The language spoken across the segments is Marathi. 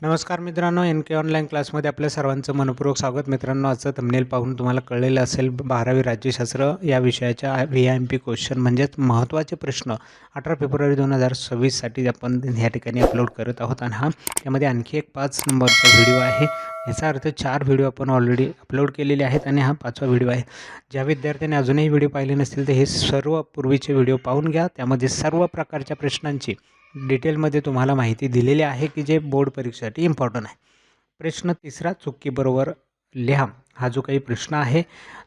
नमस्कार मित्रांनो, एन के ऑनलाईन क्लासमध्ये आपल्या सर्वांचं मनपूर्वक स्वागत. मित्रांनो, आजचं थंबनेल पाहून तुम्हाला कळलेलं असेल 12वी राज्यशास्त्र या विषयाच्या VIMP क्वेश्चन म्हणजेच महत्त्वाचे प्रश्न 18 फेब्रुवारी 2026साठी आपण ह्या ठिकाणी अपलोड करत आहोत. आणि त्यामध्ये आणखी एक 5 नंबरचा व्हिडिओ आहे. याचा अर्थ 4 व्हिडिओ आपण ऑलरेडी अपलोड केलेले आहेत आणि हा 5वा व्हिडिओ आहे. ज्या विद्यार्थ्यांनी अजूनही व्हिडिओ पाहिले नसतील तर हे सर्व पूर्वीचे व्हिडिओ पाहून घ्या. त्यामध्ये सर्व प्रकारच्या प्रश्नांची डिटेलमध्ये तुम्हाला माहिती दिलेली आहे की जे बोर्ड परीक्षेसाठी इम्पॉर्टंट आहे. प्रश्न तिसरा, चुकीबरोबर लिहा. हा जो काही प्रश्न आहे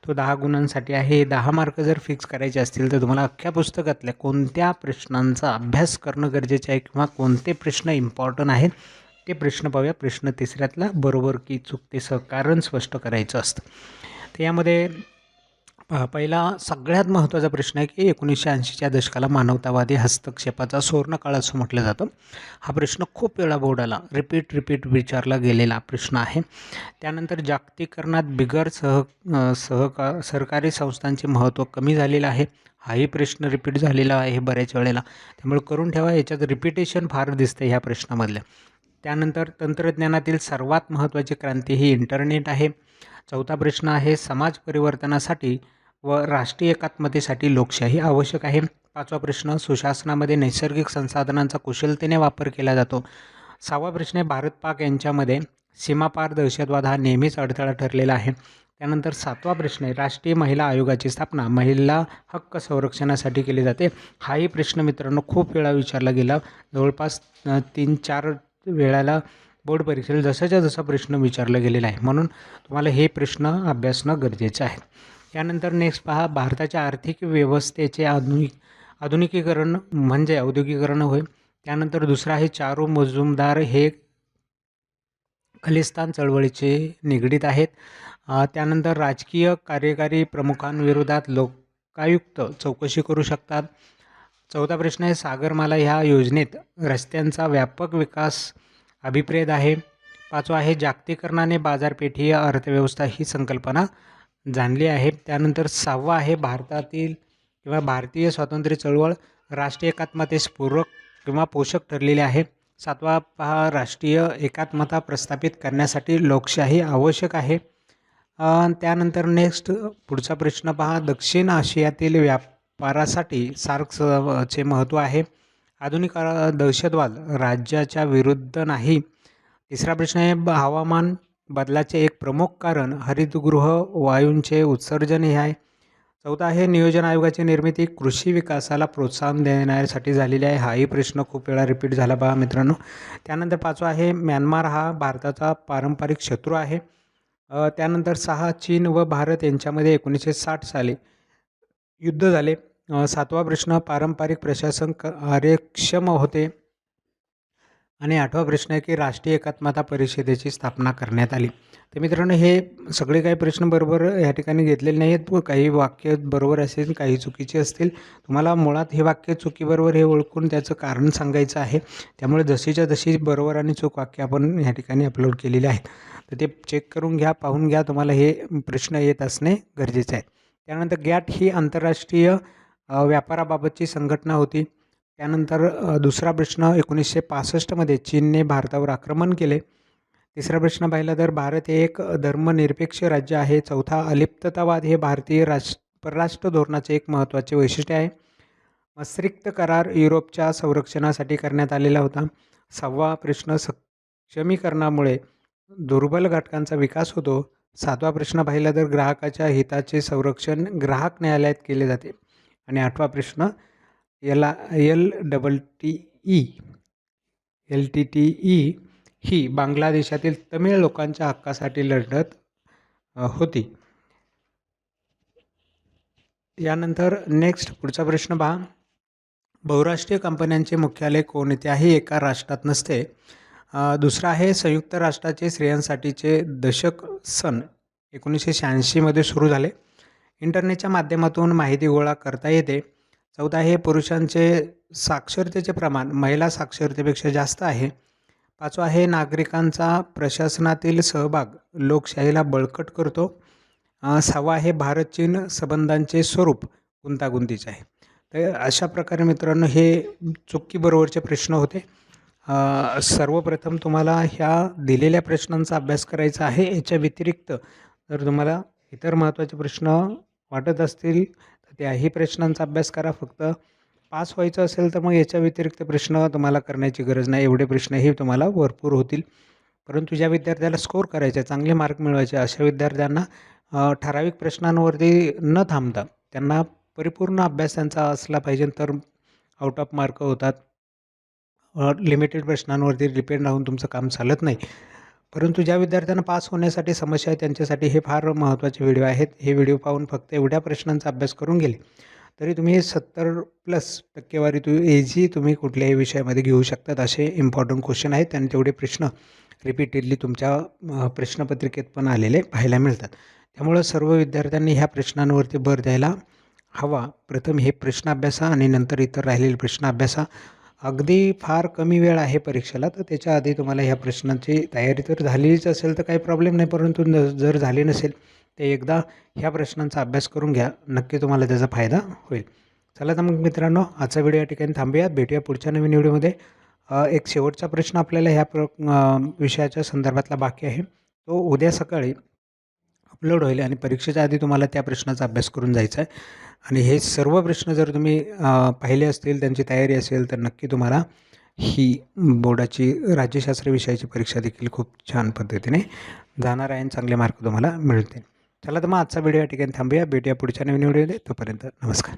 तो 10 गुणांसाठी आहे. 10 मार्क जर फिक्स करायचे असतील तर तुम्हाला अख्ख्या पुस्तकातल्या कोणत्या प्रश्नांचा अभ्यास करणं गरजेचं आहे किंवा कोणते प्रश्न इम्पॉर्टंट आहेत ते प्रश्न पाहूया. प्रश्न तिसऱ्यातला बरोबर की चूक ते कारण स्पष्ट करायचं असतं. तर यामध्ये पहिला सगळ्यात महत्त्वाचा प्रश्न आहे की 1980च्या दशकाला मानवतावादी हस्तक्षेपाचा सुवर्णकाळ असं म्हटलं जातं. हा प्रश्न खूप वेळा बोर्डाला रिपीट विचारला गेलेला प्रश्न आहे. त्यानंतर जागतिकीकरणात बिगर सरकारी संस्थांचे महत्त्व कमी झालेलं आहे. हाही प्रश्न रिपीट झालेला आहे बऱ्याच वेळेला, त्यामुळे करून ठेवा. याच्यात रिपिटेशन फार दिसतं ह्या प्रश्नामधल्या. त्यानंतर तंत्रज्ञानातील सर्वात महत्त्वाची क्रांती ही इंटरनेट आहे. चौथा प्रश्न आहे, समाज परिवर्तनासाठी व राष्ट्रीय एकात्मतेसाठी लोकशाही आवश्यक आहे. 5वा प्रश्न, सुशासनामध्ये नैसर्गिक संसाधनांचा कुशलतेने वापर केला जातो. 6वा प्रश्न आहे, भारत पाक यांच्यामध्ये सीमापार दहशतवाद हा नेहमीच अडथळा ठरलेला आहे. त्यानंतर 7वा प्रश्न आहे, राष्ट्रीय महिला आयोगाची स्थापना महिला हक्क संरक्षणासाठी केली जाते. हाही प्रश्न मित्रांनो खूप वेळा विचारला गेला, जवळपास 3-4 वेळाला बोर्ड परीक्षेला जसा प्रश्न विचारला गेलेला आहे, म्हणून तुम्हाला हे प्रश्न अभ्यासणं गरजेचं आहे. त्यानंतर नेक्स्ट पहा, भारताच्या आर्थिक व्यवस्थेचे आधुनिकीकरण म्हणजे औद्योगिकीकरण होय. त्यानंतर दुसरा आहे, चारू मजुमदार हे खलिस्तान चळवळीचे निगडीत आहेत. त्यानंतर राजकीय कार्यकारी प्रमुखांविरोधात लोकायुक्त चौकशी करू शकतात. 4था प्रश्न आहे, सागरमाला ह्या योजनेत रस्त्यांचा व्यापक विकास अभिप्रेत आहे. 5वा आहे, जागतिकीकरणाने बाजारपेठीय अर्थव्यवस्था ही संकल्पना जाणली आहे. त्यानंतर 6वा आहे, भारतातील किंवा भारतीय स्वातंत्र्य चळवळ राष्ट्रीय एकात्मतेस पूरक किंवा पोषक ठरलेली आहे. 7वा पहा, राष्ट्रीय एकात्मता प्रस्थापित करण्यासाठी लोकशाही आवश्यक आहे. त्यानंतर नेक्स्ट पुढचा प्रश्न पहा, दक्षिण आशियातील व्यापारासाठी सार्कचे महत्त्व आहे. आधुनिक दहशतवाद राज्याच्या विरुद्ध नाही. 3रा प्रश्न आहे, हवामान बदलाचे एक प्रमुख कारण हरितगृह वायूंचे उत्सर्जन हे आहे. 4था आहे, नियोजन आयोगाची निर्मिती कृषी विकासाला प्रोत्साहन देण्यासाठी झालेली आहे. हाही प्रश्न खूप वेळा रिपीट झाला पहा मित्रांनो. त्यानंतर 5वा आहे, म्यानमार हा भारताचा पारंपरिक शत्रू आहे. त्यानंतर 6, चीन व भारत यांच्यामध्ये 1960 साली युद्ध झाले. 7वा प्रश्न, पारंपरिक प्रशासन कार्यक्षम होते. आणि 8वा प्रश्न आहे की राष्ट्रीय एकात्मता परिषदेची स्थापना करण्यात आली. तर मित्रांनो, हे सगळे काही प्रश्न बरोबर या ठिकाणी घेतलेले नाही आहेत. काही वाक्य बरोबर असेल, काही चुकीचे असतील. तुम्हाला मुळात हे वाक्य चुकीबरोबर हे ओळखून त्याचं कारण सांगायचं आहे. त्यामुळे जशीच्या तशी बरोबर आणि चूक वाक्य आपण या ठिकाणी अपलोड केलेले आहेत. तर ते चेक करून घ्या, पाहून घ्या. तुम्हाला हे प्रश्न येत असणे गरजेचे आहे. त्यानंतर गॅट ही आंतरराष्ट्रीय व्यापाराबाबतची संघटना होती. त्यानंतर दुसरा प्रश्न, 1965मध्ये चीनने भारतावर आक्रमण केले. 3रा प्रश्न पाहिला तर भारत हे एक धर्मनिरपेक्ष राज्य आहे. 4था, अलिप्ततावाद हे भारतीय परराष्ट्र धोरणाचे एक महत्त्वाचे वैशिष्ट्य आहे. maastricht करार युरोपच्या संरक्षणासाठी करण्यात आलेला होता. 6वा प्रश्न, सक्षमीकरणामुळे दुर्बल घटकांचा विकास होतो. 7वा प्रश्न पाहिला तर ग्राहकाच्या हिताचे संरक्षण ग्राहक न्यायालयात केले जाते. आणि 8वा प्रश्न, LTTE ही बांगलादेशातील तमिळ लोकांच्या हक्कासाठी लढत होती. यानंतर नेक्स्ट पुढचा प्रश्न पहा, बहुराष्ट्रीय कंपन्यांचे मुख्यालय कोणत्याही एका राष्ट्रात नसते. दुसरा आहे, संयुक्त राष्ट्राचे स्त्रियांसाठीचे दशक सन 1986मध्ये सुरू झाले. इंटरनेटच्या माध्यमातून माहिती गोळा करता येते. 4था आहे, पुरुषांचे साक्षरतेचे प्रमाण महिला साक्षरतेपेक्षा जास्त आहे. 5वा आहे, नागरिकांचा प्रशासनातील सहभाग लोकशाहीला बळकट करतो. 6वा आहे, भारत चीन संबंधांचे स्वरूप गुंतागुंतीचे आहे. तर अशा प्रकारे मित्रांनो हे चुकी बरोबरचे प्रश्न होते. सर्वप्रथम तुम्हाला ह्या दिलेल्या प्रश्नांचा अभ्यास करायचा आहे. याच्या व्यतिरिक्त जर तुम्हाला इतर महत्त्वाचे प्रश्न वाटत असतील तर त्याही प्रश्नांचा अभ्यास करा. फक्त पास व्हायचं असेल तर मग याच्या व्यतिरिक्त प्रश्न तुम्हाला करण्याची गरज नाही. एवढे प्रश्नही तुम्हाला भरपूर होतील. परंतु ज्या विद्यार्थ्याला स्कोर करायचे, चांगले मार्क मिळवायचे, अशा विद्यार्थ्यांना ठराविक प्रश्नांवरती न थांबता त्यांना परिपूर्ण अभ्यास त्यांचा असला पाहिजे, तर आउट ऑफ मार्क होतात. लिमिटेड प्रश्नांवरती डिपेंड राहून तुमचं काम चालत नाही. परंतु ज्या विद्यार्थ्यांना पास होण्यासाठी समस्या आहे त्यांच्यासाठी हे फार महत्त्वाचे व्हिडिओ आहेत. हे व्हिडिओ पाहून फक्त एवढ्या प्रश्नांचा अभ्यास करून गेले तरी तुम्ही 70+ टक्केवारी तुम्ही कुठल्याही विषयामध्ये घेऊ शकतात. असे इम्पॉर्टंट क्वेश्चन आहेत आणि तेवढे प्रश्न रिपीटेडली तुमच्या प्रश्नपत्रिकेत पण आलेले पाहायला मिळतात. त्यामुळं सर्व विद्यार्थ्यांनी ह्या प्रश्नांवरती भर द्यायला हवा. प्रथम हे प्रश्न अभ्यासा आणि नंतर इतर राहिलेले प्रश्न अभ्यासा. अगदी फार कमी वेळ आहे परीक्षेला, तर त्याच्या आधी तुम्हाला ह्या प्रश्नांची तयारी तर झालीच असेल तर काही प्रॉब्लेम नाही, परंतु जर झाली नसेल ते एकदा ह्या प्रश्नांचा अभ्यास करून घ्या. नक्की तुम्हाला त्याचा फायदा होईल. चला तर मग मित्रांनो, आजचा व्हिडिओ या ठिकाणी थांबूया. भेटूया पुढच्या नवीन व्हिडिओमध्ये. एक शेवटचा प्रश्न आपल्याला ह्या विषयाच्या संदर्भातला बाकी आहे. तो उद्या सकाळी अपलोड होईल आणि परीक्षेच्या आधी तुम्हाला त्या प्रश्नाचा अभ्यास करून जायचा आहे. आणि हे सर्व प्रश्न जर तुम्ही पाहिले असतील, त्यांची तयारी असेल, तर नक्की तुम्हाला ही बोर्डाची राज्यशास्त्र विषयाची परीक्षा देखील खूप छान पद्धतीने जाणार आहे आणि चांगले मार्क तुम्हाला मिळतील. चला तर मग आजचा व्हिडिओ या ठिकाणी थांबूया. भेटूया पुढच्या नवीन व्हिडिओमध्ये. तोपर्यंत नमस्कार.